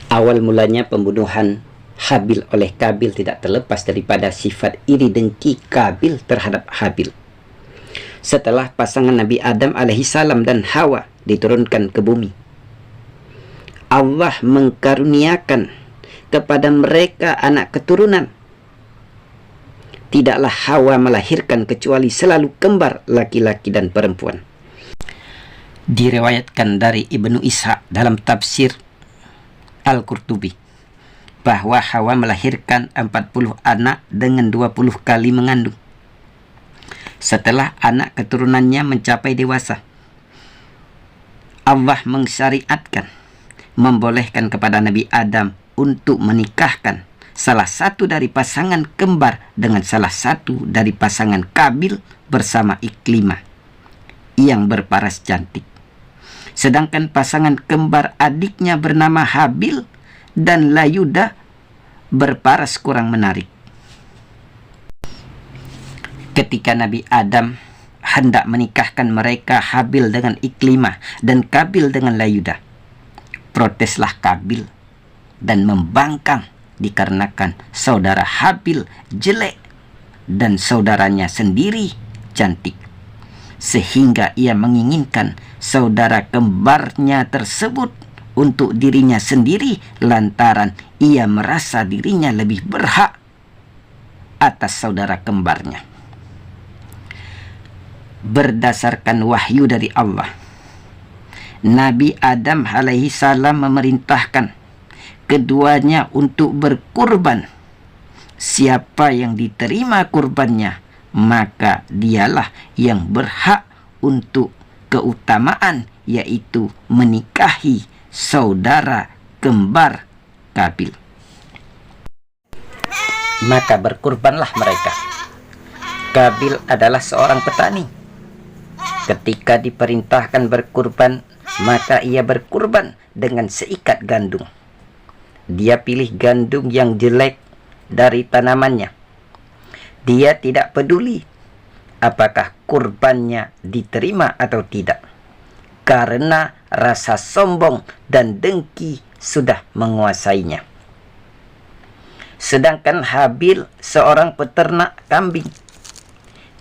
Awal mulanya pembunuhan Habil oleh Kabil tidak terlepas daripada sifat iri dengki Kabil terhadap Habil. Setelah pasangan Nabi Adam alaihissalam dan Hawa diturunkan ke bumi, Allah mengkaruniakan kepada mereka anak keturunan. Tidaklah Hawa melahirkan kecuali selalu kembar laki-laki dan perempuan. Diriwayatkan dari Ibnu Ishaq dalam tafsir Al-Qurtubi bahwa Hawa melahirkan 40 anak dengan 20 kali mengandung. Setelah anak keturunannya mencapai dewasa, Allah mensyariatkan, membolehkan kepada Nabi Adam untuk menikahkan salah satu dari pasangan kembar dengan salah satu dari pasangan Kabil bersama Iklimah yang berparas cantik. Sedangkan pasangan kembar adiknya bernama Habil dan Layuda berparas kurang menarik. Ketika Nabi Adam hendak menikahkan mereka, Habil dengan Iklimah dan Kabil dengan Layuda, proteslah Kabil dan membangkang dikarenakan saudara Habil jelek dan saudaranya sendiri cantik, sehingga ia menginginkan saudara kembarnya tersebut untuk dirinya sendiri lantaran ia merasa dirinya lebih berhak atas saudara kembarnya. Berdasarkan wahyu dari Allah, Nabi Adam alaihissalam memerintahkan keduanya untuk berkurban. Siapa yang diterima kurbannya, maka dialah yang berhak untuk keutamaan, yaitu menikahi saudara kembar Kabil. Maka berkurbanlah mereka. Kabil adalah seorang petani. Ketika diperintahkan berkurban, maka ia berkurban dengan seikat gandum. Dia pilih gandum yang jelek dari tanamannya. Dia tidak peduli apakah kurbannya diterima atau tidak, karena rasa sombong dan dengki sudah menguasainya. Sedangkan Habil seorang peternak kambing.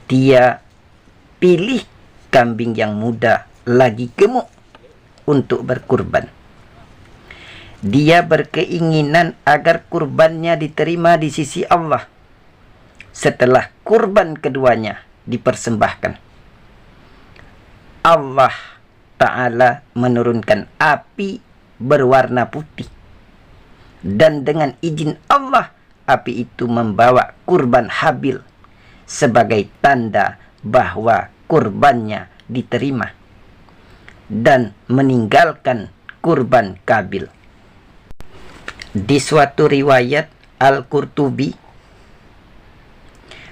Dia pilih kambing yang muda lagi gemuk untuk berkurban. Dia berkeinginan agar kurbannya diterima di sisi Allah. Setelah kurban keduanya dipersembahkan, Allah Ta'ala menurunkan api berwarna putih, dan dengan izin Allah api itu membawa kurban Habil sebagai tanda bahwa kurbannya diterima, dan meninggalkan kurban Kabil. Di suatu riwayat Al-Qurtubi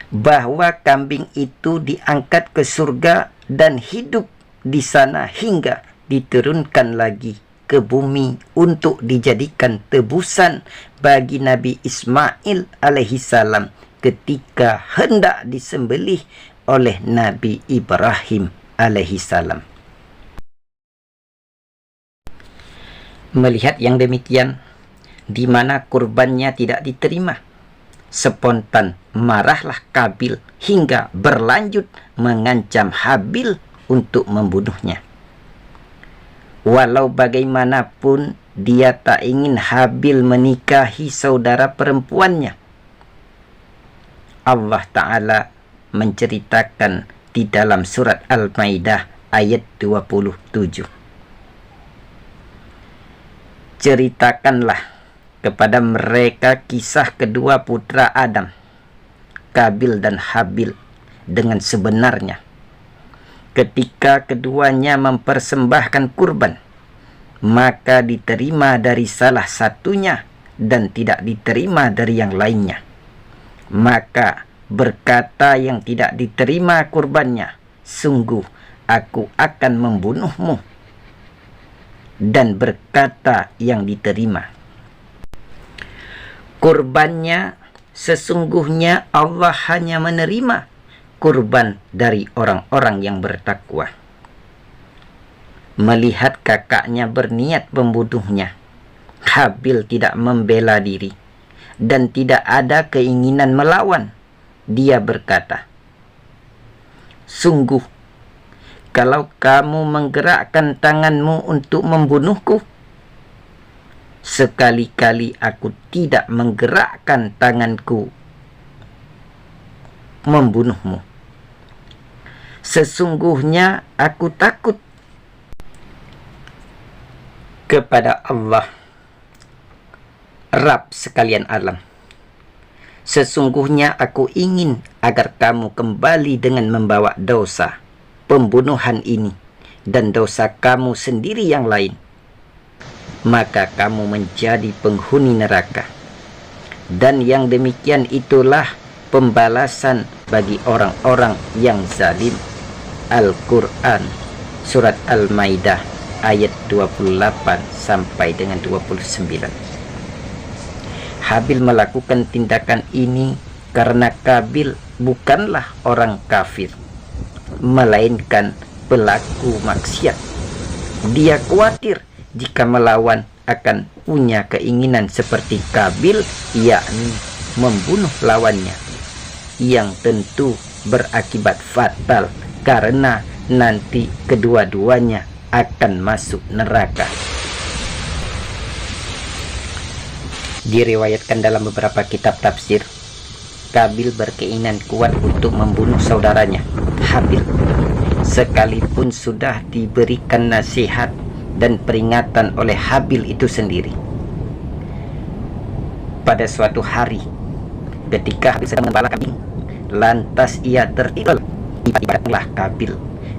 bahwa kambing itu diangkat ke surga dan hidup di sana hingga diturunkan lagi ke bumi untuk dijadikan tebusan bagi Nabi Ismail alaihissalam ketika hendak disembelih oleh Nabi Ibrahim alaihissalam. Melihat yang demikian, di mana kurbannya tidak diterima, spontan marahlah Kabil hingga berlanjut mengancam Habil untuk membunuhnya. Walau bagaimanapun dia tak ingin Habil menikahi saudara perempuannya. Allah Ta'ala menceritakan di dalam surat Al-Maidah ayat 27. Ceritakanlah kepada mereka kisah kedua putra Adam, Kabil dan Habil, dengan sebenarnya. Ketika keduanya mempersembahkan kurban, maka diterima dari salah satunya dan tidak diterima dari yang lainnya. Maka berkata yang tidak diterima kurbannya, sungguh aku akan membunuhmu. Dan berkata yang diterima, kurbannya sesungguhnya Allah hanya menerima kurban dari orang-orang yang bertakwa. Melihat kakaknya berniat membunuhnya, Habil tidak membela diri dan tidak ada keinginan melawan. Dia berkata, "Sungguh, kalau kamu menggerakkan tanganmu untuk membunuhku, sekali-kali aku tidak menggerakkan tanganku membunuhmu. Sesungguhnya aku takut kepada Allah, Rabb sekalian alam. Sesungguhnya aku ingin agar kamu kembali dengan membawa dosa pembunuhan ini dan dosa kamu sendiri yang lain. Maka kamu menjadi penghuni neraka. Dan yang demikian itulah pembalasan bagi orang-orang yang zalim." Al-Quran Surat Al-Maidah ayat 28 sampai dengan 29. Habil melakukan tindakan ini karena Kabil bukanlah orang kafir, melainkan pelaku maksiat. Dia khawatir jika melawan akan punya keinginan seperti Kabil, yakni membunuh lawannya, yang tentu berakibat fatal karena nanti kedua-duanya akan masuk neraka. Diriwayatkan dalam beberapa kitab tafsir, Kabil berkeinginan kuat untuk membunuh saudaranya, Habil, sekalipun sudah diberikan nasihat dan peringatan oleh Habil itu sendiri. Pada suatu hari, ketika Habil sedang mengembala kambing, lantas ia tertidur. Tiba-tiba datanglah Kabil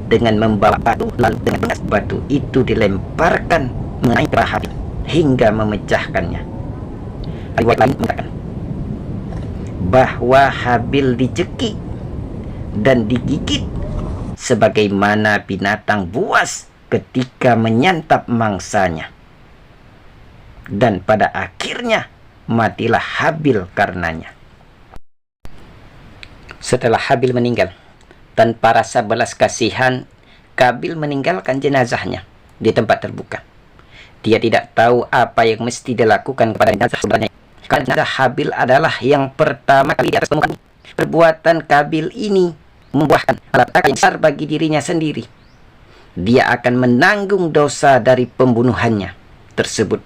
dengan membawa batu, lalu dengan tegas batu itu dilemparkan mengenai kepala Habil hingga memecahkannya. Riwayat lain mengatakan bahwa Habil dicekik dan digigit sebagaimana binatang buas ketika menyantap mangsanya, dan pada akhirnya matilah Habil karenanya. Setelah Habil meninggal, tanpa rasa belas kasihan, Kabil meninggalkan jenazahnya di tempat terbuka. Dia tidak tahu apa yang mesti dilakukan kepada jenazah saudaranya, karena Habil adalah yang pertama kali di atas permukaan. Perbuatan Kabil ini membuahkan malapetaka yang besar bagi dirinya sendiri. Dia akan menanggung dosa dari pembunuhannya tersebut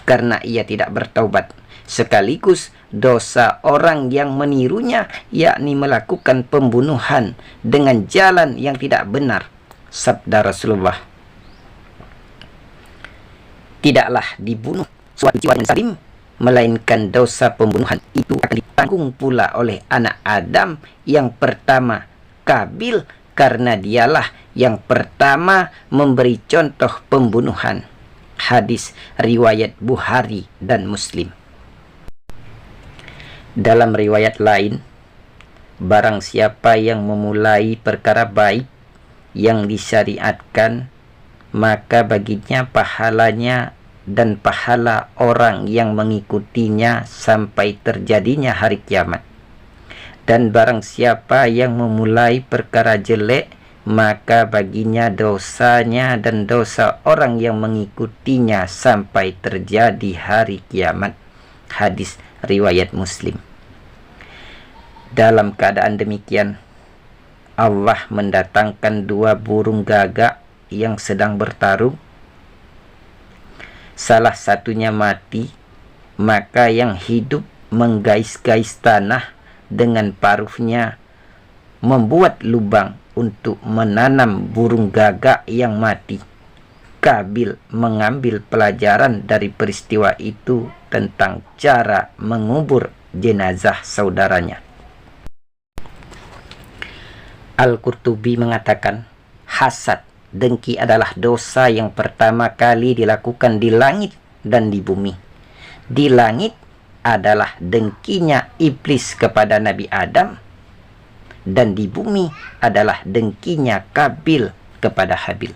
karena ia tidak bertaubat, sekaligus dosa orang yang menirunya, yakni melakukan pembunuhan dengan jalan yang tidak benar. Sabda Rasulullah, "Tidaklah dibunuh suatu jiwa yang zalim, melainkan dosa pembunuhan itu akan ditanggung pula oleh anak Adam yang pertama, Kabil, karena dialah yang pertama memberi contoh pembunuhan." Hadis riwayat Bukhari dan Muslim. Dalam riwayat lain, barang siapa yang memulai perkara baik yang disyariatkan, maka baginya pahalanya dan pahala orang yang mengikutinya sampai terjadinya hari kiamat. Dan barang siapa yang memulai perkara jelek, maka baginya dosanya dan dosa orang yang mengikutinya sampai terjadi hari kiamat. Hadis riwayat Muslim. Dalam keadaan demikian, Allah mendatangkan dua burung gagak yang sedang bertarung. Salah satunya mati, maka yang hidup menggais-gais tanah dengan paruhnya, membuat lubang untuk menanam burung gagak yang mati. Kabil mengambil pelajaran dari peristiwa itu tentang cara mengubur jenazah saudaranya. Al-Qurtubi mengatakan, hasad, dengki adalah dosa yang pertama kali dilakukan di langit dan di bumi. Di langit adalah dengkinya iblis kepada Nabi Adam, dan di bumi adalah dengkinya Kabil kepada Habil.